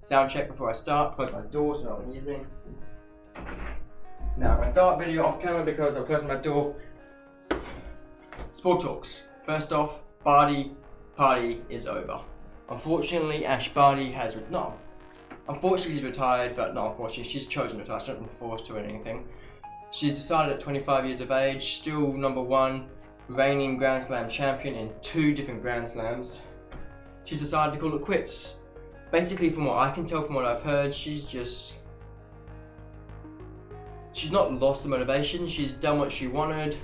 sound check before I start. Close my door so no one hears me. Now I'm going to start video off camera because I've closed my door. Sport talks. First off, Barty party is over. Unfortunately, Ash Barty has unfortunately she's retired, but not unfortunately, she's chosen to retire. She's not been forced to or anything. She's decided at 25 years of age, still #1 reigning Grand Slam champion in 2 different Grand Slams. She's decided to call it quits. Basically, from what I can tell, from what I've heard, she's not lost the motivation. She's done what she wanted.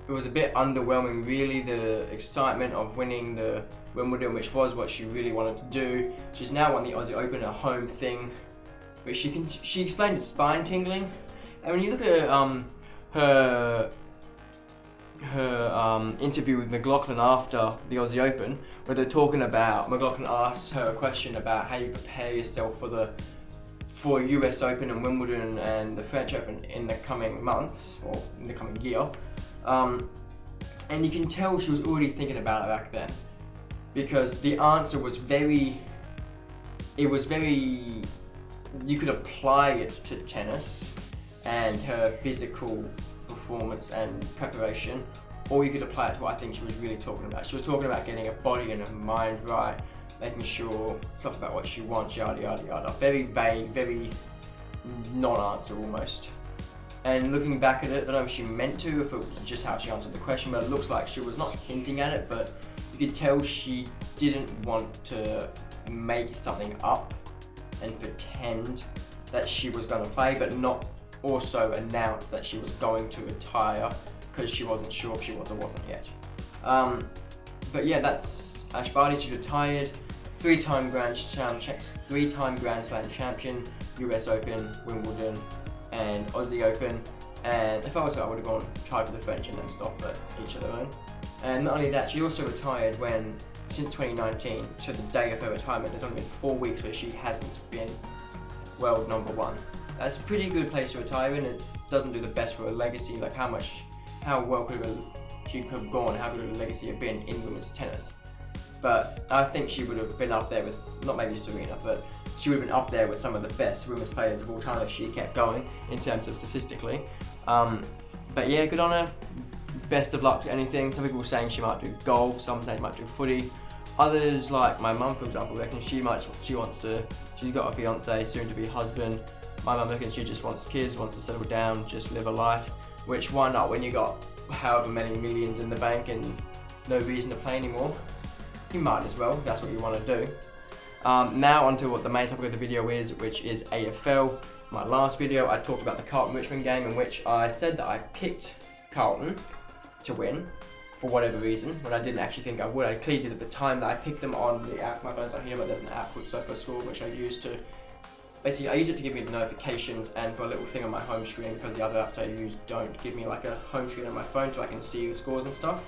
It was a bit underwhelming, really, the excitement of winning the Wimbledon, which was what she really wanted to do. She's now won the Aussie Open, a home thing, which she explained it's spine tingling. And when you look at her interview with McLaughlin after the Aussie Open, where they're talking about, McLaughlin asks her a question about how you prepare yourself for US Open and Wimbledon and the French Open in the coming months, or in the coming year. And you can tell she was already thinking about it back then, because the answer was very, you could apply it to tennis and her physical performance and preparation, or you could apply it to what I think she was really talking about. She was talking about getting her body and her mind right, making sure stuff about what she wants, yada yada yada. Very vague, very non-answer almost. And looking back at it, I don't know if she meant to, if it was just how she answered the question, but it looks like she was not hinting at it, but you could tell she didn't want to make something up and pretend that she was going to play, but not also announce that she was going to retire, because she wasn't sure if she was or wasn't yet. But yeah, that's Ash Barty. She retired. 3-time Grand Slam champion, US Open, Wimbledon, and Aussie Open. And if I was her, I would have tried for the French and then stopped, but each of their own. And not only that, she also retired when, since 2019 to the day of her retirement, there's only been 4 weeks where she hasn't been world #1. That's a pretty good place to retire in. It doesn't do the best for her legacy, like how well she could have gone, how good her legacy have been in women's tennis. But I think she would have been up there with, not maybe Serena, but she would have been up there with some of the best women's players of all time if she kept going, in terms of statistically. But yeah, good on her. Best of luck to anything. Some people were saying she might do golf, some saying she might do footy. Others, like my mum for example, reckon she's got a fiance, soon to be husband. My mum reckons she just wants kids, wants to settle down, just live a life. Which, why not, when you got however many millions in the bank and no reason to play anymore? You might as well, if that's what you want to do. Now onto what the main topic of the video is, which is AFL. My last video I talked about the Carlton-Richmond game, in which I said that I picked Carlton to win for whatever reason, when I didn't actually think I would. I clearly did at the time that I picked them on the app. My phone's not here, but there's an app called SofaScore, which I use to, basically I use it to give me the notifications and for a little thing on my home screen, because the other apps I use don't give me like a home screen on my phone so I can see the scores and stuff.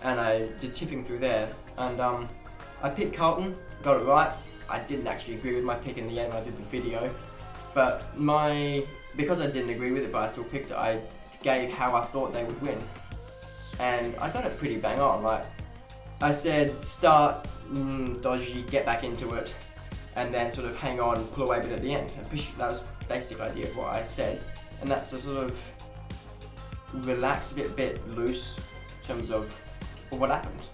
And I did tipping through there, and I picked Carlton, got it right. I didn't actually agree with my pick in the end when I did the video, but because I didn't agree with it, but I still picked it, I gave how I thought they would win. And I got it pretty bang on. Like I said, start dodgy, get back into it, and then sort of hang on, pull away with it at the end. That was the basic idea of what I said, and that's to sort of relax, a bit loose in terms of what happened.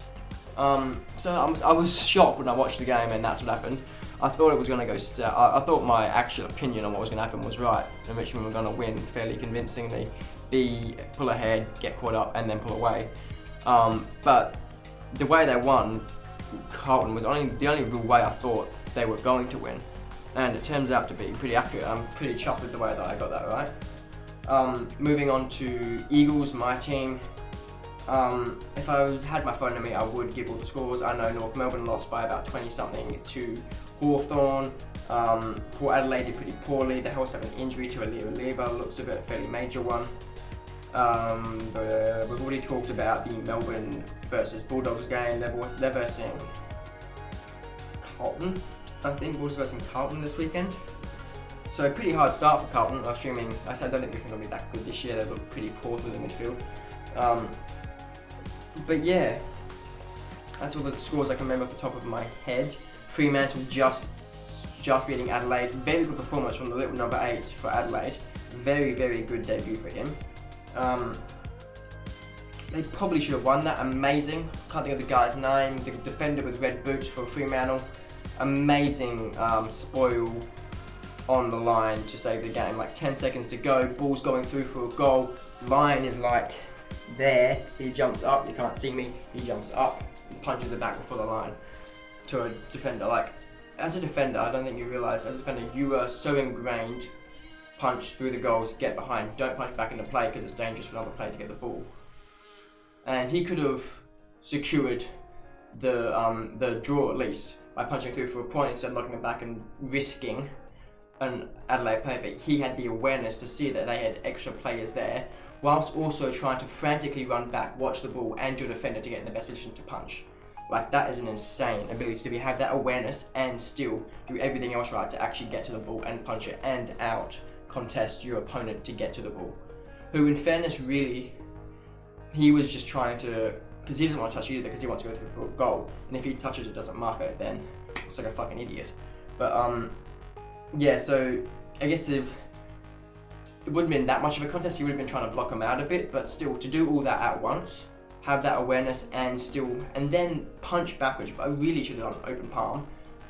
So I was shocked when I watched the game, and that's what happened. I thought it was going to go south. I thought my actual opinion on what was going to happen was right, and Richmond were going to win fairly convincingly. Pull ahead, get caught up, and then pull away. But the way they won, Carlton, was the only real way I thought they were going to win, and it turns out to be pretty accurate. I'm pretty chuffed with the way that I got that right. Moving on to Eagles, my team. If I had my phone on me, I would give all the scores. I know North Melbourne lost by about 20-something to Hawthorn. Port Adelaide did pretty poorly. They also have an injury to Alira, looks of it, a fairly major one. We've already talked about the Melbourne versus Bulldogs game. They're versing Carlton, I think. Bulldogs versing Carlton this weekend. So a pretty hard start for Carlton. I don't think Richmond will be that good this year. They look pretty poor through the midfield. But yeah, that's all the scores I can remember off the top of my head. Fremantle just just beating Adelaide. Very good performance from the little number 8 for Adelaide. Very, very good debut for him. They probably should have won that. Amazing. Can't think of the guy's name. The defender with red boots for Fremantle. Amazing spoil on the line to save the game. Like 10 seconds to go. Ball's going through for a goal. Line is like there. He jumps up. You can't see me. He jumps up and punches it back before the line to a defender. Like, as a defender, I don't think you realise, as a defender, you are so ingrained. Punch through the goals, get behind. Don't punch back into play because it's dangerous for another player to get the ball. And he could have secured the draw at least by punching through for a point instead of knocking it back and risking an Adelaide player. But he had the awareness to see that they had extra players there, whilst also trying to frantically run back, watch the ball, and your defender to get in the best position to punch. Like, that is an insane ability to have that awareness and still do everything else right to actually get to the ball and punch it and out contest your opponent to get to the ball. Who, in fairness, really, he was just trying to, because he doesn't want to touch either, because he wants to go through for a goal. And if he touches it, doesn't mark it, then it's like a fucking idiot. But yeah, so I guess it wouldn't have been that much of a contest. He would have been trying to block him out a bit, but still, to do all that at once, have that awareness and then punch backwards. I really should have done open palm,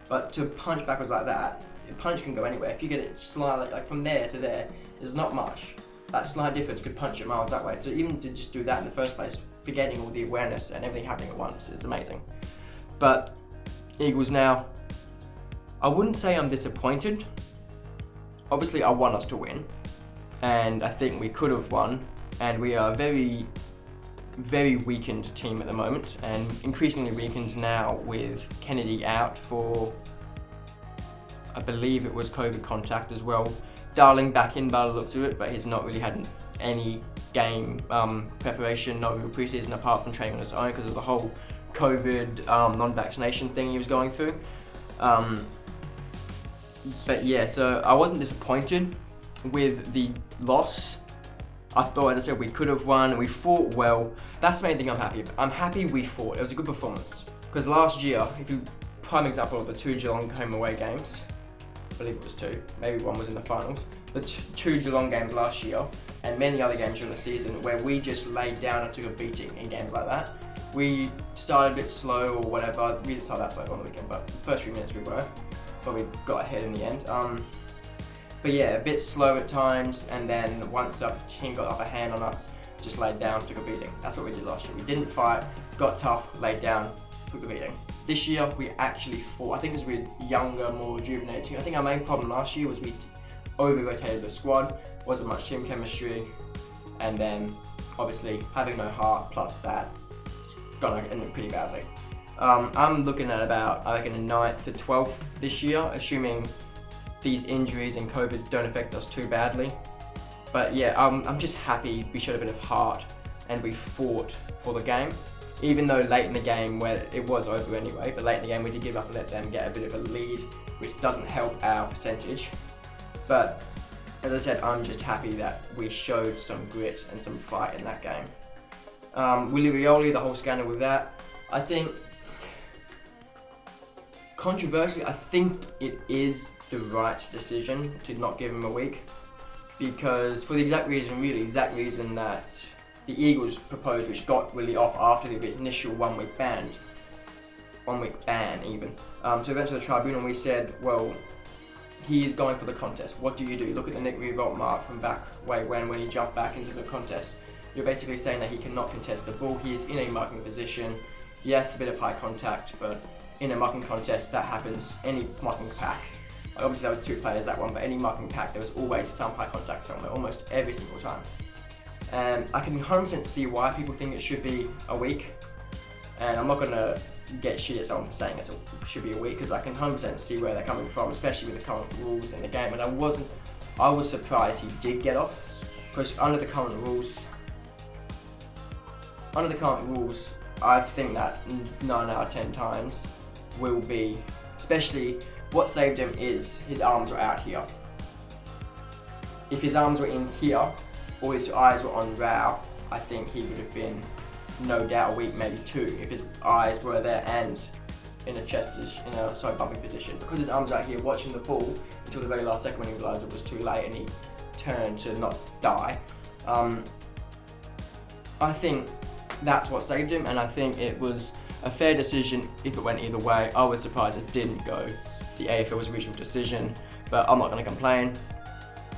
but to punch backwards like that, a punch can go anywhere. If you get it slightly, like from there to there, there's not much. That slight difference could punch it miles that way. So even to just do that in the first place, forgetting all the awareness and everything happening at once, is amazing. But Eagles now, I wouldn't say I'm disappointed. Obviously, I want us to win, and I think we could have won. And we are a very, very weakened team at the moment, and increasingly weakened now with Kennedy out for, I believe it was COVID contact as well. Darling back in by the looks of it, but he's not really had any game preparation, no real preseason apart from training on his own because of the whole COVID non-vaccination thing he was going through. But yeah, so I wasn't disappointed with the loss. I thought, as I said, we could have won. We fought well. That's the main thing I'm happy about. I'm happy we fought. It was a good performance. Because last year, prime example of the 2 Geelong home away games, I believe it was 2, maybe one was in the finals, the 2 Geelong games last year, and many other games during the season where we just laid down and took a beating in games like that. We started a bit slow or whatever. We didn't start that slow on the weekend, but the first few minutes we were, but we got ahead in the end. But yeah, a bit slow at times, and then once a team got upper hand on us, just laid down, took a beating. That's what we did last year. We didn't fight, got tough, laid down, took a beating. This year, we actually fought. I think because we're younger, more rejuvenating. I think our main problem last year was we over-rotated the squad, wasn't much team chemistry, and then obviously having no heart plus that, it's gonna end up pretty badly. I'm looking at about, I reckon, a 9th to 12th this year, assuming these injuries and COVID don't affect us too badly. But yeah, I'm just happy we showed a bit of heart and we fought for the game. Even though late in the game, where it was over anyway, but late in the game we did give up and let them get a bit of a lead, which doesn't help our percentage. But as I said, I'm just happy that we showed some grit and some fight in that game. Willie Rioli, the whole scandal with that, I think, controversially, I think it is the right decision to not give him a week, because for the exact reason that the Eagles proposed, which got Willie off after the initial 1 week ban even. So we went to the tribunal and we said, well, he is going for the contest. What do? Look at the Nick Revolt mark from back way when he jumped back into the contest. You're basically saying that he cannot contest the ball. He is in a marking position. Yes, a bit of high contact, but in a marking contest, that happens. Any marking pack. Obviously, there was 2 players that one, but any marking pack, there was always some high contact somewhere, almost every single time. And I can 100% see why people think it should be a week. And I'm not going to get shit at someone for saying it should be a week, because I can 100% see where they're coming from, especially with the current rules in the game. And I was surprised he did get off, because under the current rules, I think that 9 out of 10 times will be, especially what saved him is his arms were out here. If his arms were in here, or his eyes were on Rao, I think he would have been no doubt a week, maybe 2, if his eyes were there and in a bumping position, because his arms out here watching the ball until the very last second when he realised it was too late and he turned to not die. I think that's what saved him, and I think it was a fair decision if it went either way. I was surprised it didn't go the AFL's original decision, but I'm not going to complain.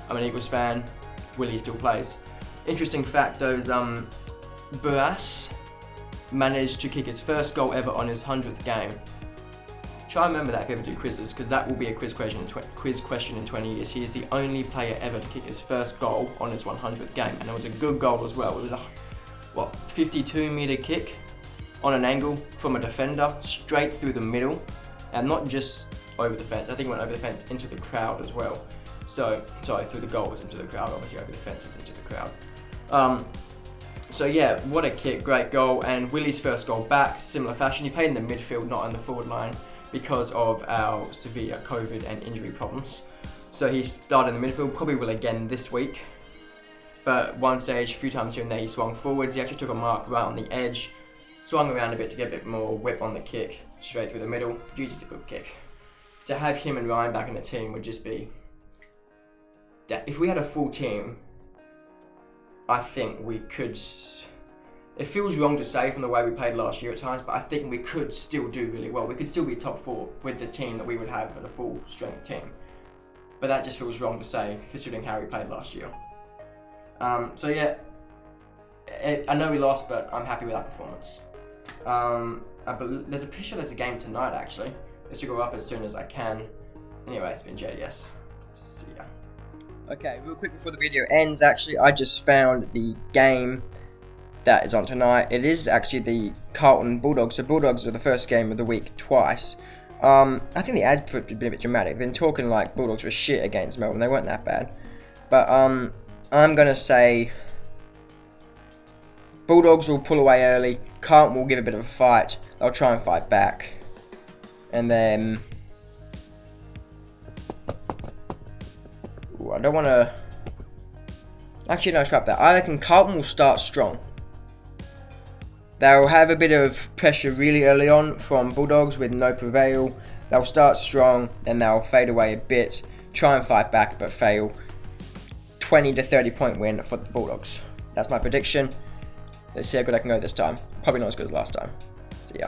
I'm an Eagles fan. Willie still plays. Interesting fact though is Barty managed to kick his first goal ever on his 100th game. Try and remember that if you ever do quizzes, because that will be a quiz question in 20 years. He is the only player ever to kick his first goal on his 100th game, and it was a good goal as well. It was a 52-meter kick on an angle from a defender straight through the middle, and not just over the fence. I think it went over the fence into the crowd as well. So, sorry, through the goals into the crowd, obviously over the fences into the crowd. So yeah, what a kick, great goal, and Willie's first goal back, similar fashion. He played in the midfield, not on the forward line, because of our severe COVID and injury problems. So he started in the midfield, probably will again this week. But one stage, a few times here and there, he swung forwards. He actually took a mark right on the edge, swung around a bit to get a bit more whip on the kick, straight through the middle. It's a good kick. To have him and Ryan back in the team would just be... If we had a full team, I think we could... It feels wrong to say from the way we played last year at times, but I think we could still do really well. We could still be top 4 with the team that we would have at a full strength team. But that just feels wrong to say, considering how we played last year. So yeah, I know we lost, but I'm happy with that performance. There's a game tonight actually. This will go up as soon as I can. Anyway, it's been JDS. See ya. Okay, real quick before the video ends, actually, I just found the game that is on tonight. It is actually the Carlton Bulldogs. So Bulldogs are the first game of the week twice. I think the ads have been a bit dramatic. They've been talking like Bulldogs were shit against Melbourne. They weren't that bad. But I'm going to say Bulldogs will pull away early. Carlton will give a bit of a fight. They'll try and fight back. And then... I don't want to... Actually, no, scrap that. I reckon Carlton will start strong. They'll have a bit of pressure really early on from Bulldogs with no prevail. They'll start strong, then they'll fade away a bit, try and fight back, but fail. 20 to 30 point win for the Bulldogs. That's my prediction. Let's see how good I can go this time. Probably not as good as last time. See ya.